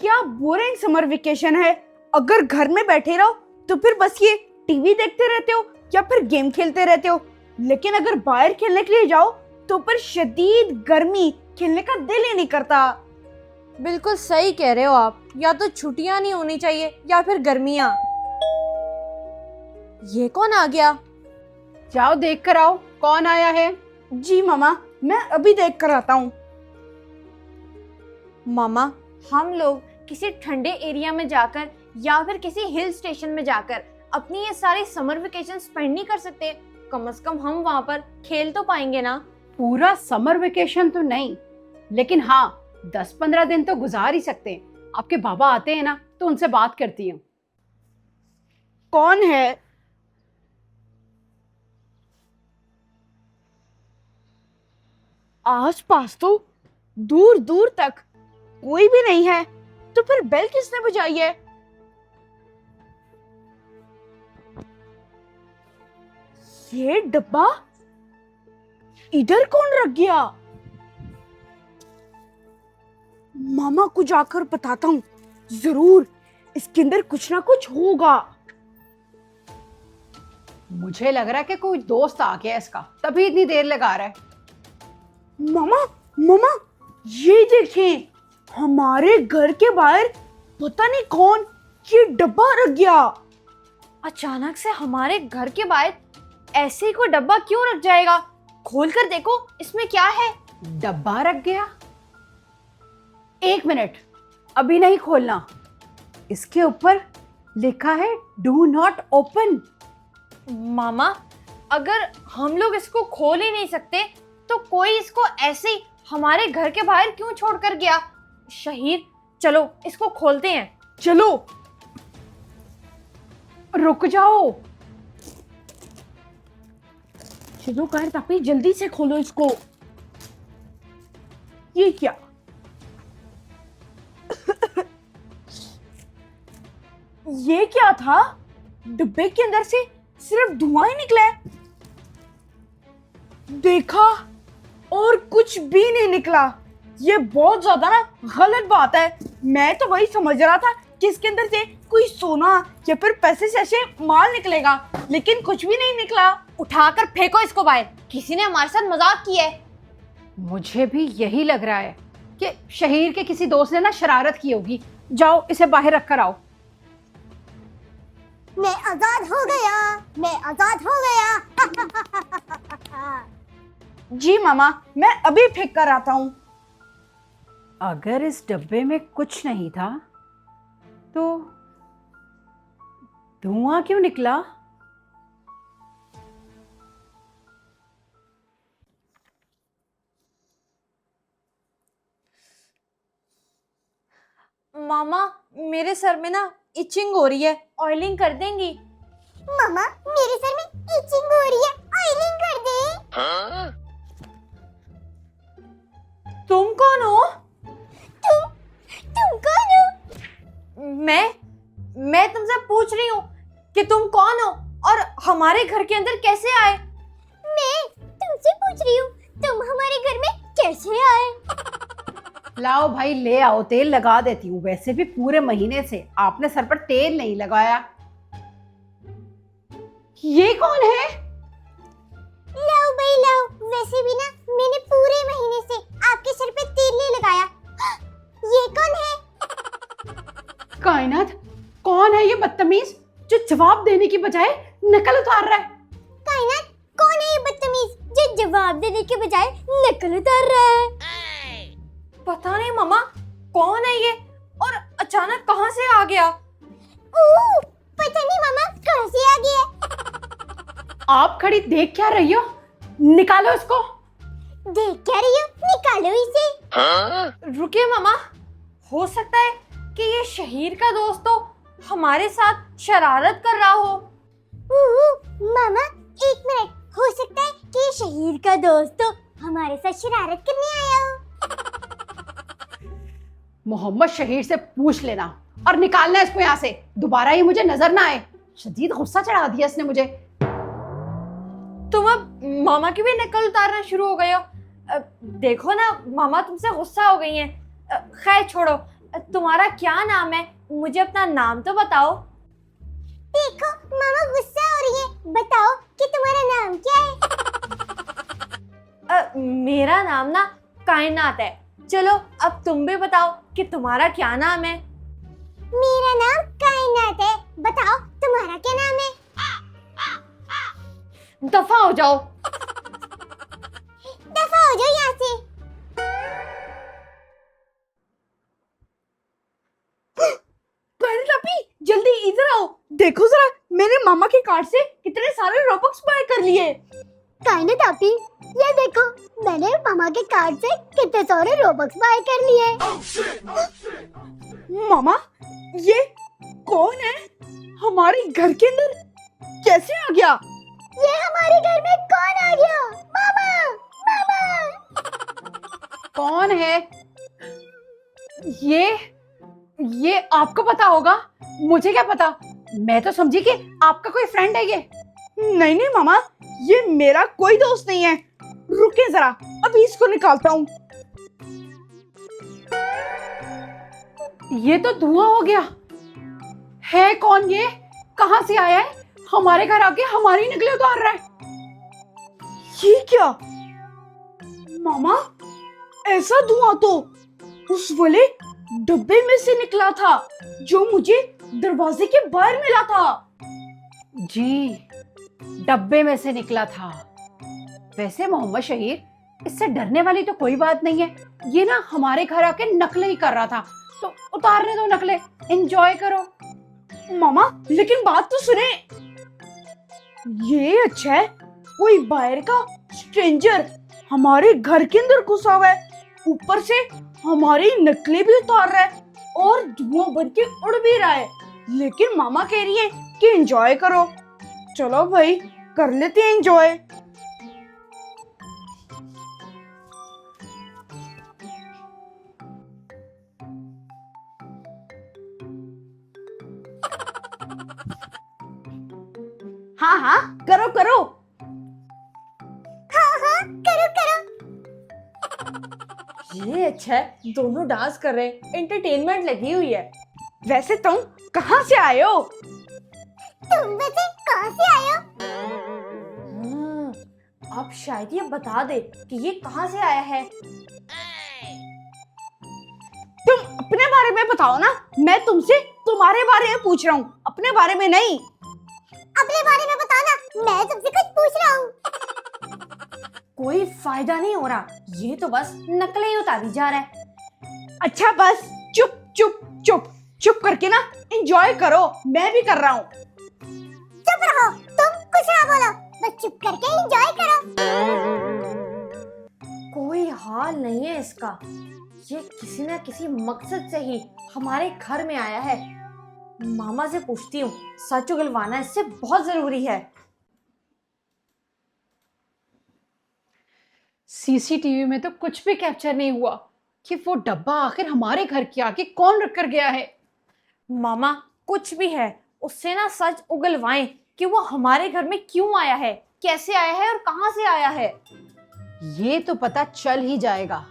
क्या boring summer vacation है। अगर घर में बैठे रहो तो फिर बस ये टीवी देखते रहते हो या फिर गेम खेलते रहते हो, लेकिन अगर बाहर खेलने के लिए जाओ तो फिर शदीद गर्मी, खेलने का दिल ही नहीं करता। बिल्कुल सही कह रहे हो आप, या तो छुट्टियां नहीं होनी चाहिए या फिर गर्मियां। ये कौन आ गया? जाओ देख कर आओ कौन आया है। जी मामा, मैं अभी देख कर आता हूँ। मामा, हम लोग किसी ठंडे एरिया में जाकर या फिर किसी हिल स्टेशन में जाकर अपनी ये सारी समर वेकेशन स्पेंड नहीं कर सकते? कम से कम हम वहां पर खेल तो पाएंगे ना। पूरा समर वेकेशन तो नहीं, लेकिन हाँ 10-15 दिन तो गुजार ही सकते हैं। आपके बाबा आते हैं ना तो उनसे बात करती हूँ। कौन है? आस पास तो दूर दूर तक कोई भी नहीं है, तो फिर बेल किसने बजाई है? ये डब्बा इधर कौन रख गया? मामा को जाकर बताता हूँ, जरूर इसके अंदर कुछ ना कुछ होगा। मुझे लग रहा है कि कोई दोस्त आ गया इसका, तभी इतनी देर लगा रहा है। मामा मामा, ये देखें, हमारे घर के बाहर पता नहीं कौन ये डब्बा रख गया। अचानक से हमारे घर के बाहर ऐसे ही कोई डब्बा क्यों रख जाएगा? खोल कर देखो इसमें क्या है। डब्बा रख गया? एक मिनट, अभी नहीं खोलना। इसके ऊपर लिखा है डू नॉट ओपन। मामा, अगर हम लोग इसको खोल ही नहीं सकते तो कोई इसको ऐसे ही हमारे घर के बाहर क्यों छोड़ कर गया? शहीर, चलो इसको खोलते हैं। चलो। रुक जाओ। चलो कार तापी, जल्दी से खोलो इसको। ये क्या? ये क्या था? डिब्बे के अंदर से सिर्फ धुआं ही निकला है। देखा और कुछ भी नहीं निकला। ये बहुत ज्यादा ना गलत बात है। मैं तो वही समझ रहा था कि इसके अंदर से कोई सोना या फिर पैसे से ऐसे माल निकलेगा, लेकिन कुछ भी नहीं निकला। उठाकर फेंको इसको बाहर, किसी ने हमारे साथ मजाक किया है। मुझे भी यही लग रहा है कि शहीर के किसी दोस्त ने ना शरारत की होगी। जाओ इसे बाहर रख कर आओ। मैं आजाद हो गया, मैं आजाद हो गया। जी मामा, मैं अभी फेंक कर आता हूँ। अगर इस डब्बे में कुछ नहीं था तो धुआं क्यों निकला? मामा, मेरे सर में ना इचिंग हो रही है, ऑयलिंग कर देंगी? मामा, मेरे सर में इचिंग हो रही है, ऑयलिंग कर दे। तुम कौन हो? तुम कौन हो? मैं तुमसे पूछ रही हूँ कि तुम कौन हो और हमारे घर के अंदर कैसे आए? मैं तुमसे पूछ रही हूँ, तुम हमारे घर में कैसे आए? लाओ भाई, ले आओ, तेल लगा देती हूँ। वैसे भी पूरे महीने से आपने सर पर तेल नहीं लगाया। ये कौन है? लाओ भाई लाओ, वैसे भी ना मैंने पूरे महीने से आपके सर पे तेल नहीं लगाया। ये कौन है? कायनात, कौन है ये बदतमीज जो जवाब देने की बजाय नकल उतार रहा है? कायनात, कौन है ये बदतमीज जो जवाब देने के बजाय नकल उतार रहा है? पता नहीं मामा, कौन है ये और अचानक कहाँ से आ गया? ओह, पता नहीं मामा कहाँ से आ गया। आप खड़ी देख क्या रही हो? निकालो इसको। देख क्या रही हो? निकालो इसे। रुकिए मामा, हो सकता है कि ये शहीर का दोस्त तो हमारे साथ शरारत कर रहा हो। मामा, एक मिनट, हो सकता है कि ये शहीर का दोस्त तो हमारे साथ शरारत करने आया हो। मोहम्मद शहीर से पूछ लेना और निकालना इसको यहाँ से। दोबारा ये मुझे नजर ना आए। शदीद गुस्सा चढ़ा दिया इसने मुझे। तुम अब मामा की भी नकल उतारना शुरू हो गए हो। देखो ना, मामा तुमसे गुस्सा हो गई हैं। खैर छोड़ो, तुम्हारा क्या नाम है? मुझे अपना नाम तो बताओ। देखो मामा गुस्सा हो रही है, बताओ कि तुम्हारा नाम क्या है? मेरा नाम ना कायनात है। चलो अब तुम भी बताओ कि तुम्हारा क्या नाम है। मेरा नाम कायनात है, बताओ तुम्हारा क्या नाम है? दफा हो जाओ। दफा हो जाओ यहाँ से। कायनात जल्दी इधर आओ, देखो जरा मैंने मामा के कार्ड से कितने सारे रोबक्स बाय कर लिए। कायनात आपी, ये देखो मैंने मामा के कार्ड से कितने सारे रोबक्स बाय कर लिए। मामा ये कौन है? हमारे घर के अंदर कैसे आ गया? ये हमारे घर में कौन आ गया? मामा, मामा। कौन है ये आपको पता होगा, मुझे क्या पता। मैं तो समझी कि आपका कोई फ्रेंड है ये। नहीं नहीं मामा, ये मेरा कोई दोस्त नहीं है। रुके जरा, अभी इसको निकालता हूँ। ये तो धुआं हो गया है। कौन ये? कहां से आया है? हमारे घर आके हमारी नकलें उतार रहा है। ये क्या मामा, ऐसा धुआं तो उस वाले डब्बे में से निकला था जो मुझे दरवाजे के बाहर मिला था। जी, डब्बे में से निकला था। वैसे मोहम्मद शहीर, इससे डरने वाली तो कोई बात नहीं है। ये ना हमारे घर आके नकलें ही कर रहा था, तो उतारने दो नकलें, एंजॉय करो। मामा लेकिन बात तो सुने। ये अच्छा है, कोई बाहर का स्ट्रेंजर हमारे घर के अंदर घुसा हुआ है, ऊपर से हमारी नकलें भी उतार रहा है और धुआं बन के उड़ भी रहा है। लेकिन मामा कह रही है कि एंजॉय करो। चलो भाई, कर लेते हैं एंजॉय। हाँ हाँ, करो करो। हाँ हाँ, करो करो। ये अच्छा है, दोनों डांस कर रहे हैं, एंटरटेनमेंट लगी हुई है। वैसे तुम कहाँ से आए हो? तुम वैसे कहाँ से आए हो? अब शायद ये बता दे कि ये कहाँ से आया है। तुम अपने बारे में बताओ ना, मैं तुमसे तुम्हारे बारे में पूछ रहा हूँ, अपने बारे में नहीं। अपने बारे में बताना, मैं तुमसे कुछ पूछ रहा हूँ। कोई फायदा नहीं हो रहा, ये तो बस नकलें ही उतारी जा रहा है। अच्छा बस चुप चुप चुप चुप करके ना एंजॉय करो, मैं भी कर रहा हूँ। चुप रहो, तुम कुछ ना बोलो, बस चुप करके एंजॉय करो। कोई हाल नहीं है इसका, ये किसी न किसी मकसद से ही हमारे घर में आया है। मामा से पूछती हूँ, सच उगलवाना इससे बहुत जरूरी है। सीसीटीवी में तो कुछ भी कैप्चर नहीं हुआ कि वो डब्बा आखिर हमारे घर के आके कौन रख कर गया है। मामा कुछ भी है, उससे ना सच उगलवाएं कि वो हमारे घर में क्यों आया है, कैसे आया है और कहां से आया है। ये तो पता चल ही जाएगा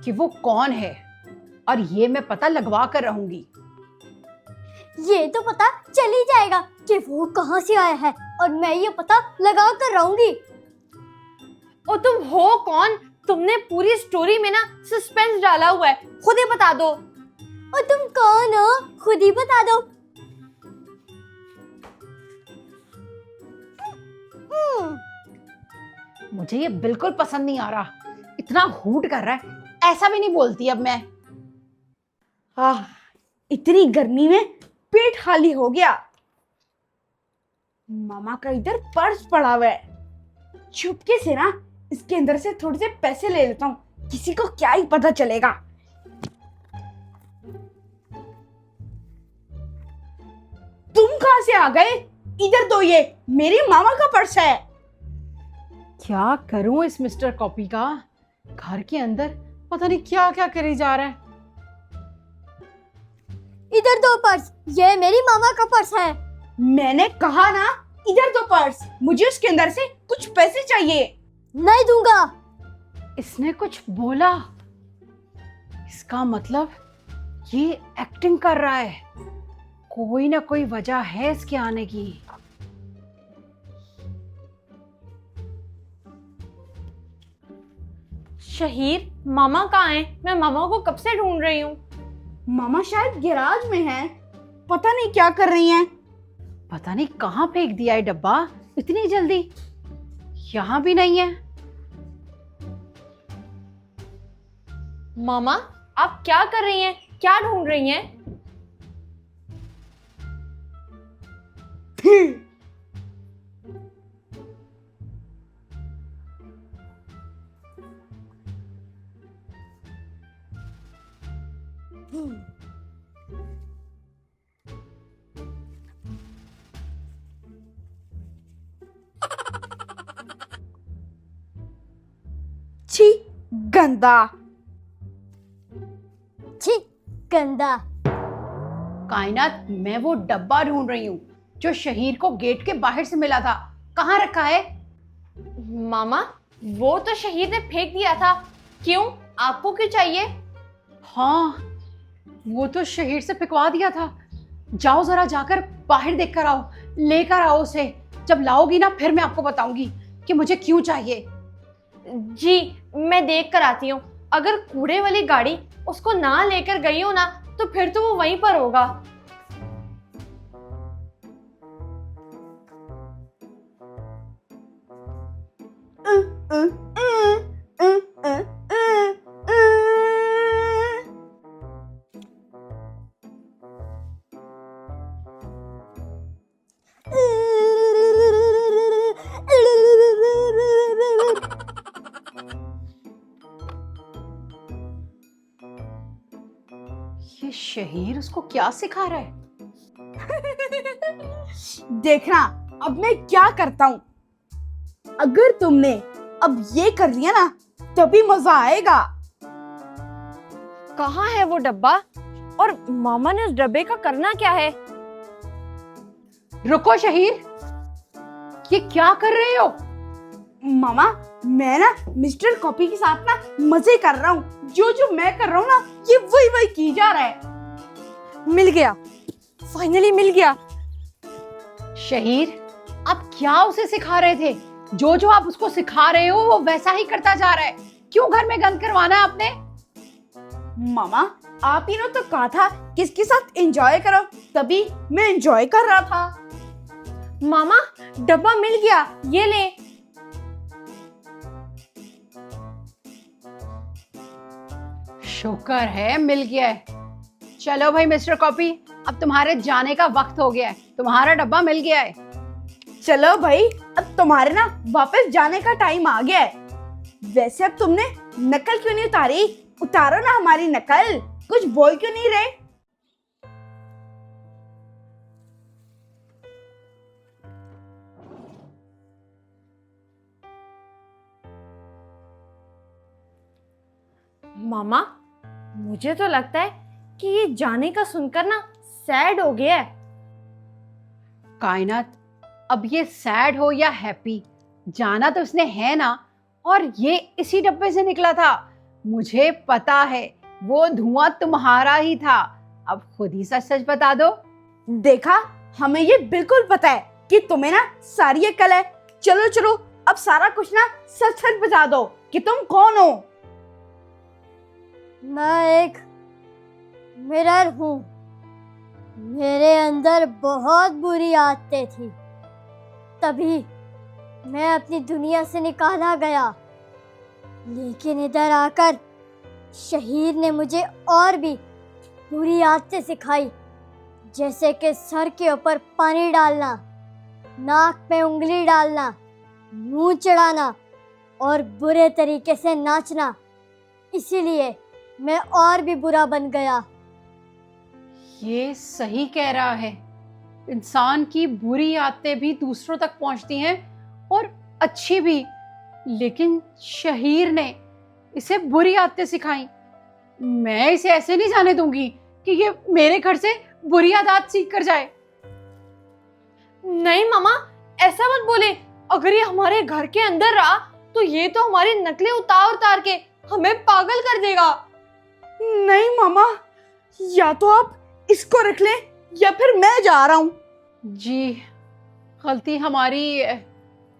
कि वो कौन है, और ये मैं पता लगवा कर रहूंगी। ये तो पता चल ही जाएगा कि वो कहाँ से आया है, और मैं ये पता लगा कर रहूंगी। और तुम हो कौन? तुमने पूरी स्टोरी में ना सस्पेंस डाला हुआ है, खुद ही बता दो। और तुम कौन हो, खुद ही बता दो। मुझे ये बिल्कुल पसंद नहीं आ रहा, इतना हूट कर रहा है। ऐसा भी नहीं बोलती अब मैं। इतनी गर्मी में पेट खाली हो गया। मामा का इधर पर्स पड़ा हुआ है, चुपके से ना इसके अंदर से थोड़े से पैसे ले लेता हूँ, किसी को क्या ही पता चलेगा। तुम कहां से आ गए? इधर दो, ये मेरी मामा का पर्स है। क्या करूं इस मिस्टर कॉपी का? घर के अंदर पता नहीं क्या क्या करी जा रहा है। इधर दो पर्स, ये मेरी मामा का पर्स है। मैंने कहा ना, इधर दो पर्स, मुझे उसके अंदर से कुछ पैसे चाहिए। नहीं दूंगा। इसने कुछ बोला, इसका मतलब ये एक्टिंग कर रहा है, कोई ना कोई वजह है इसके आने की। शहीर, मामा कहाँ हैं? मैं मामा को कब से ढूंढ रही हूँ। मामा शायद गैराज में हैं, पता नहीं क्या कर रही हैं। पता नहीं कहाँ फेंक दिया है डब्बा इतनी जल्दी, यहाँ भी नहीं है। मामा, आप क्या कर रही हैं? क्या ढूंढ रही हैं? छी, गंदा। छी, गंदा। कायनात, मैं वो डब्बा ढूंढ रही हूँ जो शहीर को गेट के बाहर से मिला था। कहाँ रखा है? मामा, वो तो शहीर ने फेंक दिया था। क्यों? आपको क्यों चाहिए? हाँ, वो तो शहीर से फेंकवा दिया था। जाओ जरा जाकर बाहर देख कर आओ, लेकर आओ उसे। जब लाओगी ना फिर मैं आपको बताऊंगी कि मुझे क्यों चाहिए। जी, मैं देख कर आती हूँ। अगर कूड़े वाली गाड़ी उसको ना लेकर गई हो ना, तो फिर तो वो वहीं पर होगा। ये शहीर उसको क्या सिखा रहा है? देखना अब मैं क्या करता हूँ। अगर तुमने अब ये कर लिया ना तभी मजा आएगा। कहाँ है वो डब्बा? और मामा ने उस डब्बे का करना क्या है? रुको शहीर, ये क्या कर रहे हो? मामा, मैं ना मिस्टर कॉपी के साथ ना मजे कर रहा हूँ। जो जो मैं कर रहा हूँ ना ये वही वही की जा रहा है। मिल गया, फाइनली मिल गया। शहीर, आप क्या उसे सिखा रहे थे? जो जो आप उसको सिखा रहे हो वो वैसा ही करता जा रहा है। क्यों घर में गंद करवाना है आपने? मामा, आप ही ने तो कहा था किसके साथ एंजॉय करो, तभी मैं एंजॉय कर रहा था। मामा, डब्बा मिल गया, ये ले। शुक्र है मिल गया है। चलो भाई मिस्टर कॉपी, अब तुम्हारे जाने का वक्त हो गया है। तुम्हारा डब्बा मिल गया है। चलो भाई, अब तुम्हारे ना वापस जाने का टाइम आ गया है। वैसे अब तुमने नकल क्यों नहीं उतारी? उतारो ना हमारी नकल। कुछ बोल क्यों नहीं रहे? मामा, मुझे तो लगता है कि ये जाने का सुनकर ना सैड हो गया है। कायनात, अब ये सैड हो या हैप्पी, जाना तो उसने है ना। और ये इसी डब्बे से निकला था। मुझे पता है वो धुआं तुम्हारा ही था। अब खुद ही सच सच बता दो। देखा, हमें ये बिल्कुल पता है कि तुम्हें ना सारी अकल है। चलो चलो, अब सारा कुछ ना सच सच बता दो कि तुम कौन हो। मैं एक मिरर हूँ। मेरे अंदर बहुत बुरी आदतें थी, तभी मैं अपनी दुनिया से निकाला गया। लेकिन इधर आकर शहीर ने मुझे और भी बुरी आदतें सिखाई, जैसे कि सर के ऊपर पानी डालना, नाक में उंगली डालना, मुंह चढ़ाना और बुरे तरीके से नाचना। इसीलिए मैं और भी बुरा बन गया। ये सही कह रहा है। इंसान की बुरी आदतें भी दूसरों तक पहुंचती हैं और अच्छी भी। लेकिन शहीर ने इसे बुरी आदतें सिखाई। मैं इसे ऐसे नहीं जाने दूंगी कि ये मेरे घर से बुरी आदत सीख कर जाए। नहीं मामा, ऐसा मत बोले। अगर ये हमारे घर के अंदर रहा तो ये तो हमारी नकलें उतार उतार के हमें पागल कर देगा। नहीं मामा, या तो आप इसको रख लें या फिर मैं जा रहा हूँ। जी, गलती हमारी है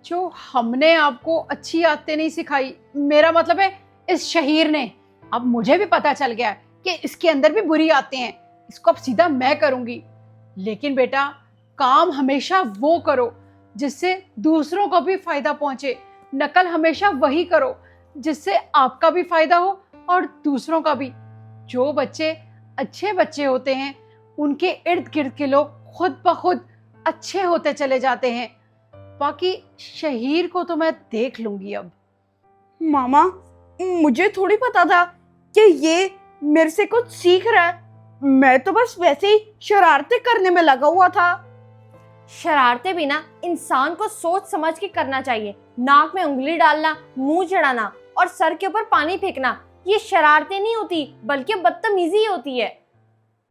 जो हमने आपको अच्छी आदतें नहीं सिखाई। मेरा मतलब है इस शहीर ने। अब मुझे भी पता चल गया है कि इसके अंदर भी बुरी आदतें हैं। इसको अब सीधा मैं करूंगी। लेकिन बेटा, काम हमेशा वो करो जिससे दूसरों को भी फायदा पहुंचे। नकल हमेशा वही करो जिससे आपका भी फायदा हो और दूसरों का भी। जो बच्चे अच्छे बच्चे होते हैं उनके इर्द गिर्द के लोग खुद ब खुद अच्छे होते चले जाते हैं। बाकी शहीर को तो मैं देख लूंगी अब। मामा, मुझे थोड़ी पता था कि ये मेरे से कुछ सीख रहा है। मैं तो बस वैसे ही शरारतें करने में लगा हुआ था। शरारतें भी ना इंसान को सोच समझ के करना चाहिए। नाक में उंगली डालना, मुंह चढ़ाना और सर के ऊपर पानी फेंकना, ये शरारतें नहीं होती बल्कि बदतमीजी होती है।